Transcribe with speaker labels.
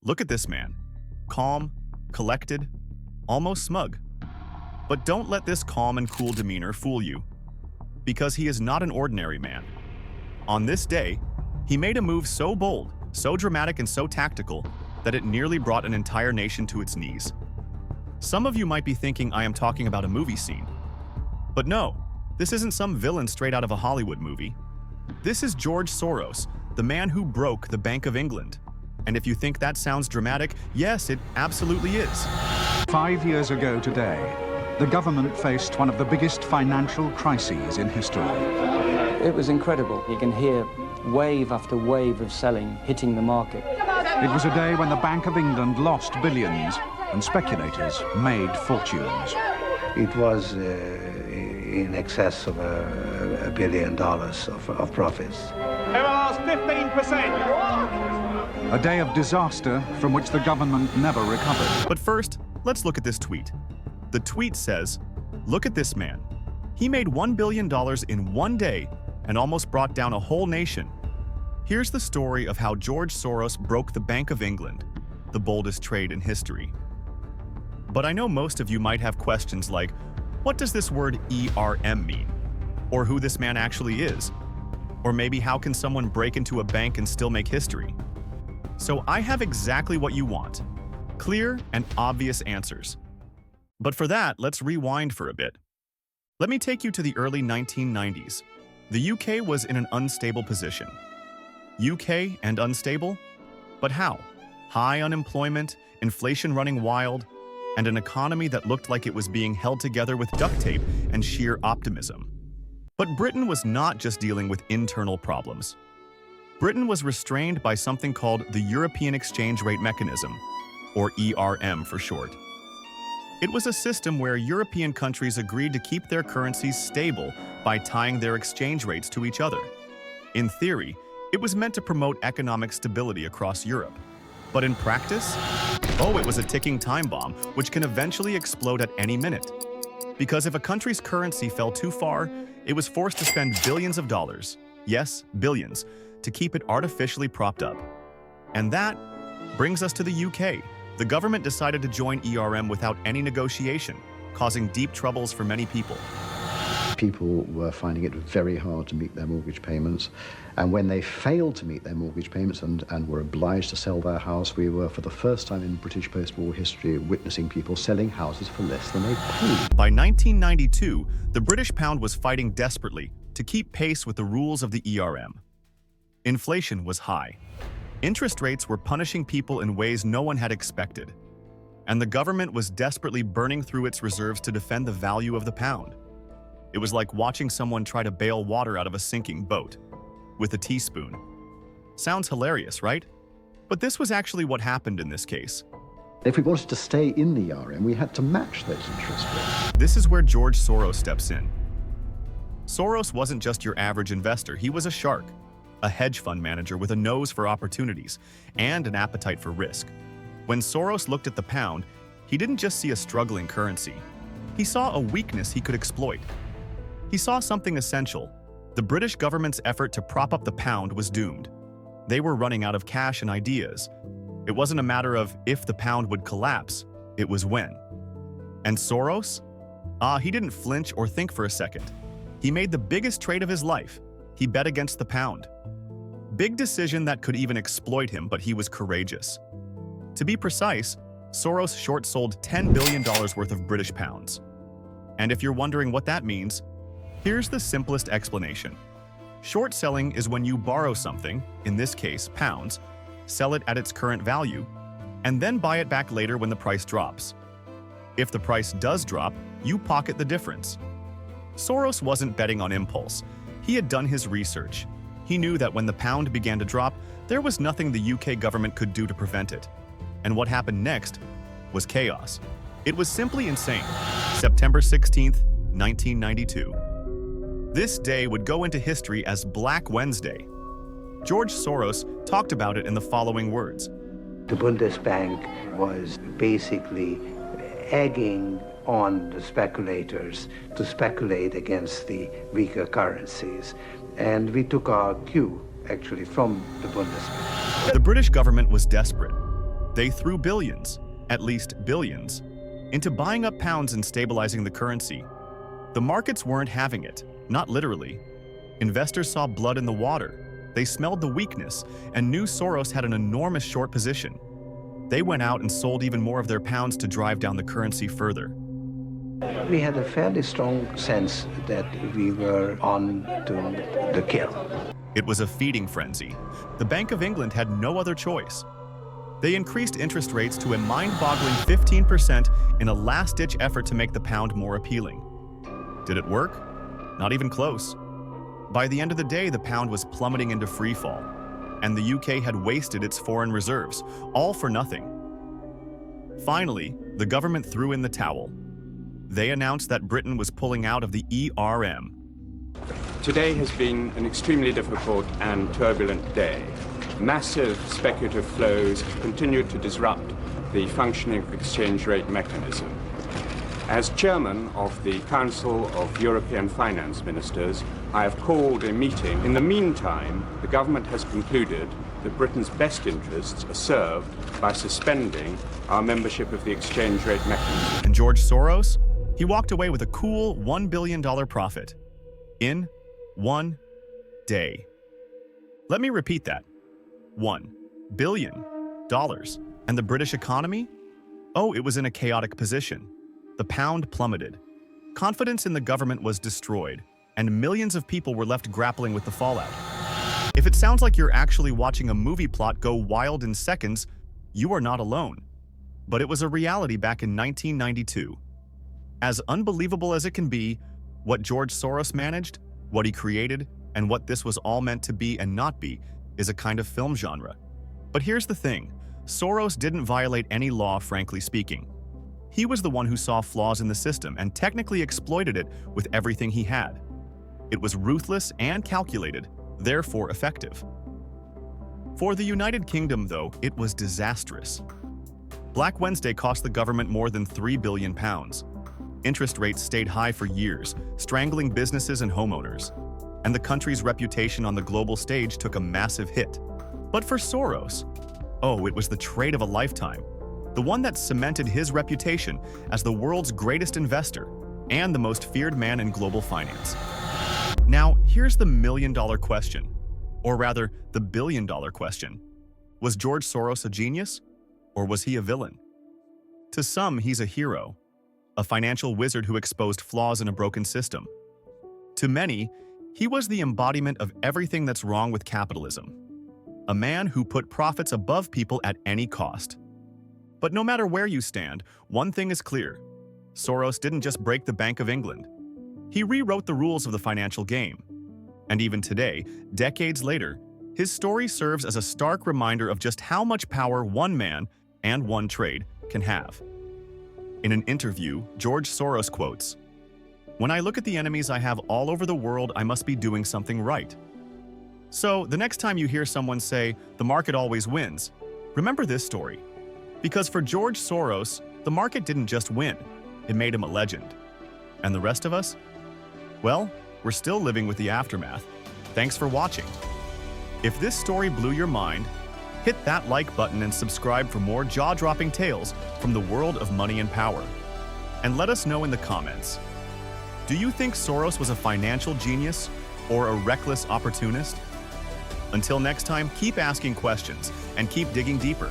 Speaker 1: Look at this man. Calm, collected, almost smug. But don't let this calm and cool demeanor fool you, because he is not an ordinary man. On this day, he made a move so bold, so dramatic, and so tactical that it nearly brought an entire nation to its knees. Some of you might be thinking I am talking about a movie scene. But no, this isn't some villain straight out of a Hollywood movie. This is George Soros, the man who broke the Bank of England. And if you think that sounds dramatic, yes, it absolutely is.
Speaker 2: 5 years ago today, the government faced one of the biggest financial crises in history.
Speaker 3: It was incredible. You can hear wave after wave of selling hitting the market.
Speaker 2: It was a day when the Bank of England lost billions and speculators made fortunes.
Speaker 4: It was in excess of $1 billion of profits.
Speaker 5: They lost 15%.
Speaker 2: A day of disaster from which the government never recovered.
Speaker 1: But first, let's look at this tweet. The tweet says, "Look at this man. He made $1 billion in one day and almost brought down a whole nation." Here's the story of how George Soros broke the Bank of England, the boldest trade in history. But I know most of you might have questions like, what does this word ERM mean? Or who this man actually is? Or maybe how can someone break into a bank and still make history? So I have exactly what you want. Clear and obvious answers. But for that, let's rewind for a bit. Let me take you to the early 1990s. The UK was in an unstable position. UK and unstable? But how? High unemployment, inflation running wild, and an economy that looked like it was being held together with duct tape and sheer optimism. But Britain was not just dealing with internal problems. Britain was restrained by something called the European Exchange Rate Mechanism, or ERM for short. It was a system where European countries agreed to keep their currencies stable by tying their exchange rates to each other. In theory, it was meant to promote economic stability across Europe. But in practice, it was a ticking time bomb which can eventually explode at any minute. Because if a country's currency fell too far, it was forced to spend billions of dollars, yes, billions, to keep it artificially propped up. And that brings us to the UK. The government decided to join ERM without any negotiation, causing deep troubles for many people.
Speaker 6: People were finding it very hard to meet their mortgage payments, and when they failed to meet their mortgage payments and were obliged to sell their house, we were, for the first time in British post-war history, witnessing people selling houses for less than they paid.
Speaker 1: By 1992, the British pound was fighting desperately to keep pace with the rules of the ERM. Inflation was high. Interest rates were punishing people in ways no one had expected, and the government was desperately burning through its reserves to defend the value of the pound. It was like watching someone try to bail water out of a sinking boat with a teaspoon. Sounds hilarious, right? But this was actually what happened in this case.
Speaker 6: If we wanted to stay in the ERM, we had to match those interest rates.
Speaker 1: This is where George Soros steps in. Soros wasn't just your average investor, he was a shark, a hedge fund manager with a nose for opportunities and an appetite for risk. When Soros looked at the pound, he didn't just see a struggling currency. He saw a weakness he could exploit. He saw something essential. The British government's effort to prop up the pound was doomed. They were running out of cash and ideas. It wasn't a matter of if the pound would collapse, it was when. And Soros? He didn't flinch or think for a second. He made the biggest trade of his life. He bet against the pound. Big decision that could even exploit him, but he was courageous. To be precise, Soros short-sold $10 billion worth of British pounds. And if you're wondering what that means, here's the simplest explanation. Short selling is when you borrow something, in this case pounds, sell it at its current value, and then buy it back later when the price drops. If the price does drop, you pocket the difference. Soros wasn't betting on impulse. He had done his research. He knew that when the pound began to drop, there was nothing the UK government could do to prevent it. And what happened next was chaos. It was simply insane. September 16th, 1992. This day would go into history as Black Wednesday. George Soros talked about it in the following words.
Speaker 4: The Bundesbank was basically egging on the speculators to speculate against the weaker currencies. And we took our cue, actually, from the Bundesbank.
Speaker 1: The British government was desperate. They threw billions, at least billions, into buying up pounds and stabilizing the currency. The markets weren't having it, not literally. Investors saw blood in the water. They smelled the weakness and knew Soros had an enormous short position. They went out and sold even more of their pounds to drive down the currency further.
Speaker 4: We had a fairly strong sense that we were on to the kill.
Speaker 1: It was a feeding frenzy. The Bank of England had no other choice. They increased interest rates to a mind-boggling 15% in a last-ditch effort to make the pound more appealing. Did it work? Not even close. By the end of the day, the pound was plummeting into freefall, and the UK had wasted its foreign reserves, all for nothing. Finally, the government threw in the towel. They announced that Britain was pulling out of the ERM.
Speaker 7: Today has been an extremely difficult and turbulent day. Massive speculative flows continue to disrupt the functioning of the exchange rate mechanism. As chairman of the Council of European Finance Ministers, I have called a meeting. In the meantime, the government has concluded that Britain's best interests are served by suspending our membership of the exchange rate mechanism.
Speaker 1: And George Soros? He walked away with a cool $1 billion profit. In 1 day. Let me repeat that. $1 billion. And the British economy? Oh, it was in a chaotic position. The pound plummeted. Confidence in the government was destroyed, and millions of people were left grappling with the fallout. If it sounds like you're actually watching a movie plot go wild in seconds, you are not alone. But it was a reality back in 1992. As unbelievable as it can be, what George Soros managed, what he created, and what this was all meant to be and not be is a kind of film genre. But here's the thing, Soros didn't violate any law, frankly speaking. He was the one who saw flaws in the system and technically exploited it with everything he had. It was ruthless and calculated, therefore effective. For the United Kingdom, though, it was disastrous. Black Wednesday cost the government more than £3 billion. Interest rates stayed high for years, strangling businesses and homeowners. And the country's reputation on the global stage took a massive hit. But for Soros, oh, it was the trade of a lifetime. The one that cemented his reputation as the world's greatest investor and the most feared man in global finance. Now, here's the million-dollar question, or rather, the billion-dollar question. Was George Soros a genius, or was he a villain? To some, he's a hero, a financial wizard who exposed flaws in a broken system. To many, he was the embodiment of everything that's wrong with capitalism, a man who put profits above people at any cost. But no matter where you stand, one thing is clear. Soros didn't just break the Bank of England. He rewrote the rules of the financial game. And even today, decades later, his story serves as a stark reminder of just how much power one man and one trade can have. In an interview, George Soros quotes, "When I look at the enemies I have all over the world, I must be doing something right." So, the next time you hear someone say, "The market always wins," remember this story. Because for George Soros, the market didn't just win, it made him a legend. And the rest of us? Well, we're still living with the aftermath. Thanks for watching. If this story blew your mind, hit that like button and subscribe for more jaw-dropping tales from the world of money and power. And let us know in the comments. Do you think Soros was a financial genius or a reckless opportunist? Until next time, keep asking questions and keep digging deeper.